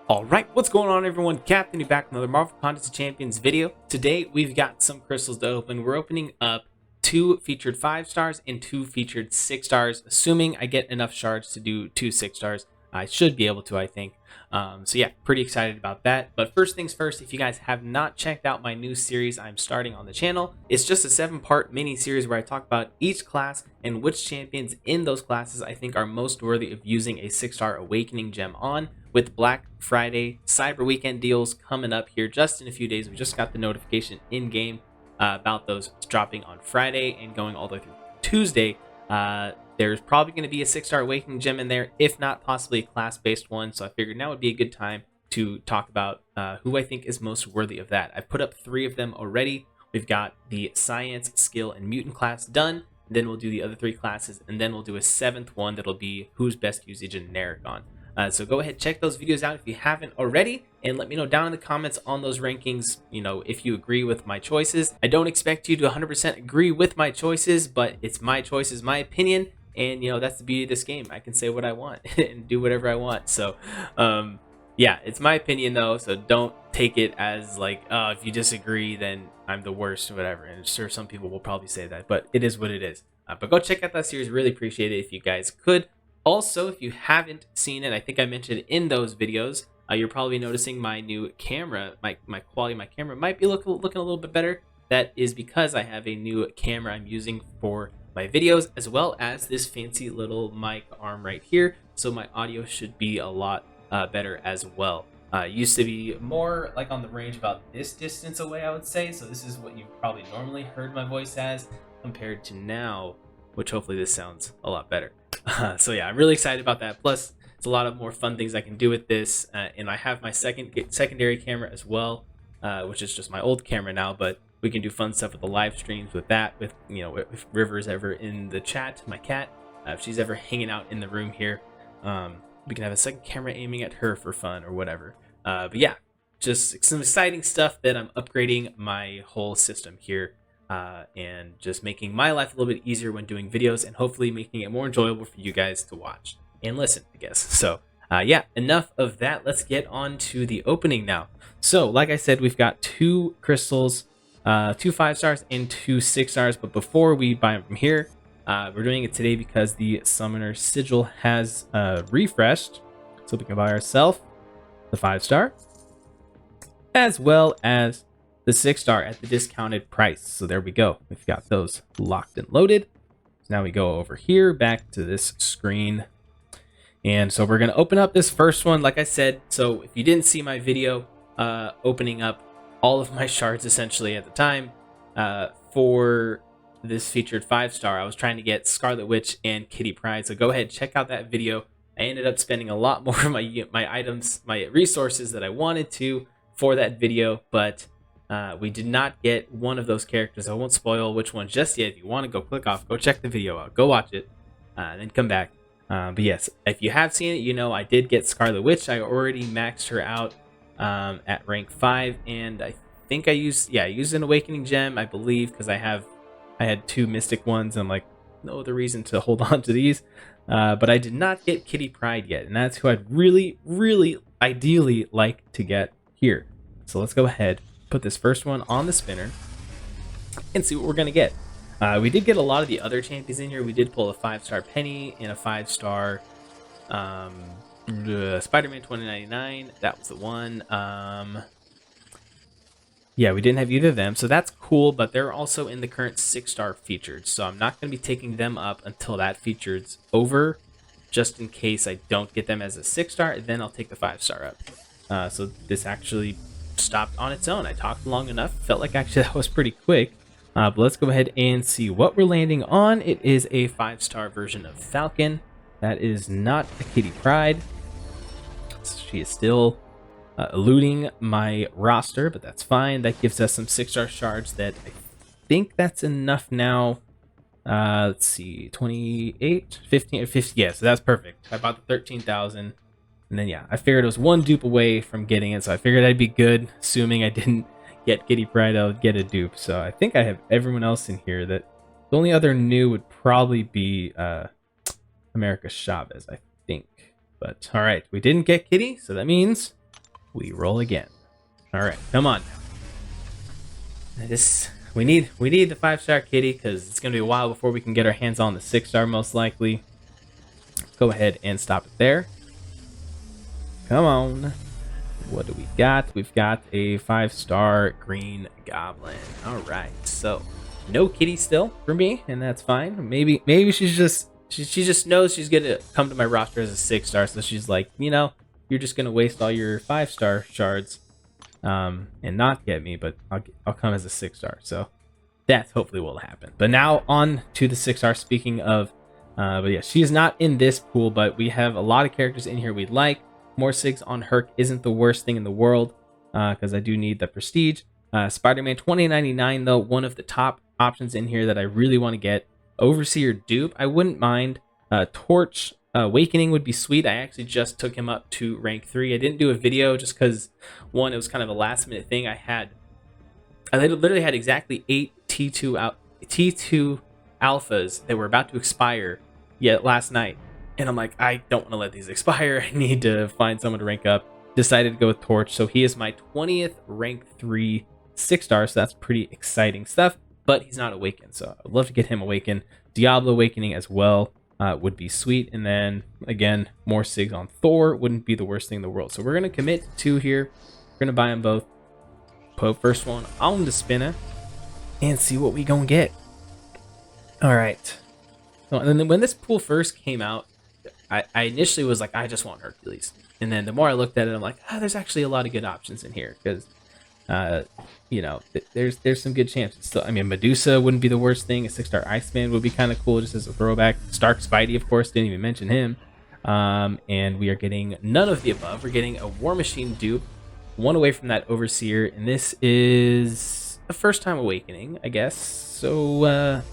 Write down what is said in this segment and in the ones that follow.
Alright, what's going on everyone? Captain here back with another Marvel Contest of Champions video. Today we've got some crystals to open. We're opening up 2 featured 5 stars and 2 featured 6 stars. Assuming I get enough shards to do 2 6 stars. I should be able to, I think. So yeah, pretty excited about that. But first things first, if you guys have not checked out my new series I'm starting on the channel, it's just a 7-part mini series where I talk about each class and which champions in those classes I think are most worthy of using a 6-star awakening gem on, with Black Friday Cyber Weekend deals coming up here just in a few days. We just got the notification in game about those dropping on Friday and going all the way through Tuesday. There's probably going to be a 6-star awakening gem in there, if not possibly a class-based one. So I figured now would be a good time to talk about who I think is most worthy of that. I've put up 3 of them already. We've got the Science, Skill, and Mutant class done. Then we'll do the other 3 classes, and then we'll do a 7th one that'll be who's best usage in Generic. So go ahead, check those videos out if you haven't already, and let me know down in the comments on those rankings, you know, if you agree with my choices. I don't expect you to 100% agree with my choices, but it's my choices, my opinion, and, you know, that's the beauty of this game. I can say what I want and do whatever I want. So, yeah, it's my opinion, though, so don't take it as, like, if you disagree, then I'm the worst or whatever. And sure, some people will probably say that, but it is what it is. But go check out that series. Really appreciate it if you guys could. Also, if you haven't seen it, I think I mentioned in those videos, you're probably noticing my new camera, my quality of my camera might be looking a little bit better. That is because I have a new camera I'm using for my videos, as well as this fancy little mic arm right here. So my audio should be a lot better as well. Used to be more like on the range about this distance away, I would say. So this is what you've probably normally heard my voice as, compared to now, which hopefully this sounds a lot better. So yeah, I'm really excited about that. Plus, it's a lot of more fun things I can do with this. And I have my secondary camera as well, which is just my old camera now. But we can do fun stuff with the live streams with that. With, you know, if River's ever in the chat, my cat, if she's ever hanging out in the room here, we can have a second camera aiming at her for fun or whatever. But yeah, just some exciting stuff that I'm upgrading my whole system here. And just making my life a little bit easier when doing videos, and hopefully making it more enjoyable for you guys to watch and listen, I guess. So yeah, enough of that. Let's get on to the opening now. So like I said, we've got 2 crystals, 2 5 stars and 2 6 stars. But before we buy them from here, we're doing it today because the Summoner Sigil has refreshed, so we can buy ourselves the 5-star as well as the 6-star at the discounted price. So there we go. We've got those locked and loaded. So now we go over here back to this screen. And so we're going to open up this first one. Like I said, so if you didn't see my video opening up all of my shards essentially at the time for this featured 5-star, I was trying to get Scarlet Witch and Kitty Pryde. So go ahead, check out that video. I ended up spending a lot more of my items, my resources that I wanted to for that video, but we did not get one of those characters. I won't spoil which one just yet. If you want to go click off, go check the video out, go watch it, and then come back. But yes, if you have seen it, you know I did get Scarlet Witch. I already maxed her out at rank 5, and I think I used an Awakening Gem, I believe, because I had 2 Mystic ones. And I'm like, no other reason to hold on to these. But I did not get Kitty Pryde yet, and that's who I'd really, really ideally like to get here. So let's go ahead, put this first one on the spinner and see what we're gonna get. We did get a lot of the other champions in here. We did pull a 5-star Penny and a 5-star Spider-Man 2099. That was the one. Yeah, we didn't have either of them, so that's cool, but they're also in the current 6-star featured, so I'm not going to be taking them up until that featured's over, just in case I don't get them as a 6-star. Then I'll take the 5-star up. So this actually stopped on its own. I talked long enough. Felt like actually that was pretty quick. But let's go ahead and see what we're landing on. It is a 5-star version of Falcon. That is not a Kitty Pryde. She is still eluding my roster, but that's fine. That gives us some 6-star shards that I think that's enough now. Let's see, 28, 15, 50. Yeah, so that's perfect. I bought the 13,000. And then, yeah, I figured it was 1 dupe away from getting it, so I figured I'd be good. Assuming I didn't get Kitty Pryde, I would get a dupe. So I think I have everyone else in here. That the only other new would probably be America Chavez, I think. But, all right, we didn't get Kitty, so that means we roll again. All right, come on. We need the 5-star Kitty because it's gonna be a while before we can get our hands on the 6-star most likely. Go ahead and stop it there. Come on. What do we got? We've got a 5-star green goblin. All right, so no Kitty still for me, and that's fine. Maybe she's just she just knows she's gonna come to my roster as a 6-star, so she's like, you know, you're just gonna waste all your 5-star shards and not get me, but I'll come as a 6-star. So that's hopefully what will happen. But now on to the 6-star. Speaking of, but yeah, she is not in this pool, but we have a lot of characters in here we like. More SIGs on Herc isn't the worst thing in the world because I do need the prestige. Spider-Man 2099 though, one of the top options in here that I really want to get. Overseer dupe, I wouldn't mind. Torch Awakening would be sweet. I actually just took him up to rank 3. I didn't do a video just because, one, it was kind of a last minute thing. I literally had exactly 8 T2 alphas that were about to expire yet last night. And I'm like, I don't want to let these expire. I need to find someone to rank up. Decided to go with Torch. So he is my 20th rank 3 6-star. So that's pretty exciting stuff. But he's not awakened. So I'd love to get him awakened. Diablo Awakening as well would be sweet. And then again, more SIGs on Thor wouldn't be the worst thing in the world. So we're going to commit to 2 here. We're going to buy them both. Put first one on the spinner and see what we gonna get. All right. So, and then when this pool first came out, I initially was like, I just want Hercules. And then the more I looked at it, I'm like, there's actually a lot of good options in here because, you know, there's some good chances. So, I mean, Medusa wouldn't be the worst thing. A 6-star Iceman would be kind of cool just as a throwback. Stark Spidey, of course, didn't even mention him. And we are getting none of the above. We're getting a War Machine dupe, one away from that Overseer, and this is a first-time awakening, I guess. So,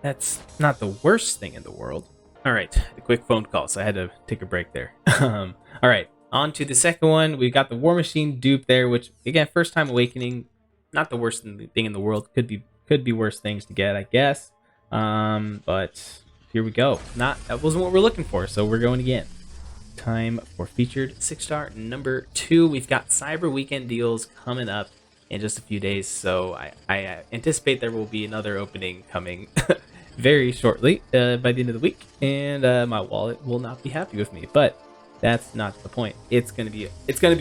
that's not the worst thing in the world. All right, a quick phone call, so I had to take a break there. All right, on to the second one. We've got the War Machine dupe there, which, again, first-time awakening, not the worst thing in the world. Could be worse things to get, I guess. But here we go. That wasn't what we're looking for, so we're going again. Time for featured 6-star number 2. We've got Cyber Weekend deals coming up in just a few days, so I anticipate there will be another opening coming very shortly by the end of the week, and my wallet will not be happy with me, but that's not the point. It's gonna be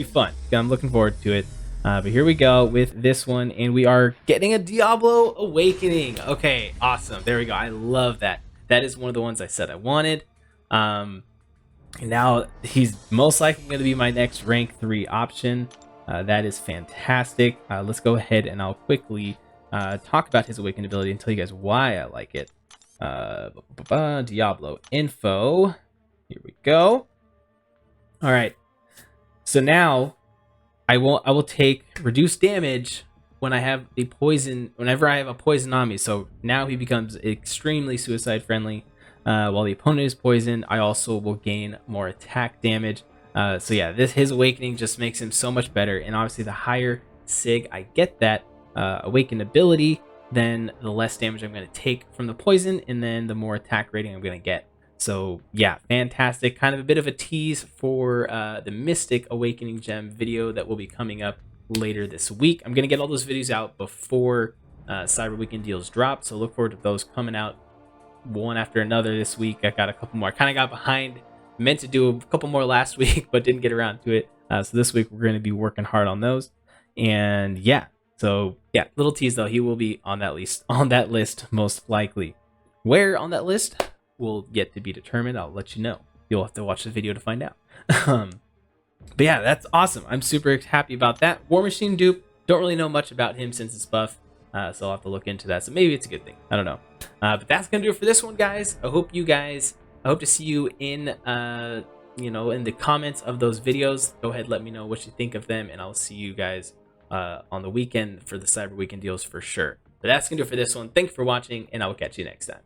fun. I'm looking forward to it. But here we go with this one, and we are getting a Diablo Awakening. Okay, awesome. There we go. I love that. That is one of the ones I said I wanted. And now he's most likely going to be my next rank 3 option. That is fantastic. Let's go ahead and I'll quickly talk about his awakened ability and tell you guys why I like it. Diablo info. Here we go. All right. So now I will take reduced damage when I have the poison. Whenever I have a poison on me. So now he becomes extremely suicide friendly. While the opponent is poisoned, I also will gain more attack damage. So yeah, his awakening just makes him so much better. And obviously, the higher SIG I get that awakened ability, then the less damage I'm going to take from the poison, and then the more attack rating I'm going to get. So yeah, fantastic. Kind of a bit of a tease for the Mystic Awakening Gem video that will be coming up later this week. I'm going to get all those videos out before Cyber Weekend deals drop. So look forward to those coming out one after another this week. I got a couple more. I kind of got behind. Meant to do a couple more last week, but didn't get around to it. So this week we're going to be working hard on those. And yeah, so yeah, little tease though, he will be on that list most likely. Where on that list will yet to be determined. I'll let you know. You'll have to watch the video to find out. But yeah, that's awesome. I'm super happy about that. War Machine dupe. Don't really know much about him since it's buff. So I'll have to look into that. So maybe it's a good thing. I don't know. But that's going to do it for this one, guys. I hope to see you in, in the comments of those videos. Go ahead, let me know what you think of them, and I'll see you guys on the weekend for the Cyber Weekend deals for sure. But that's going to do it for this one. Thank you for watching, and I will catch you next time.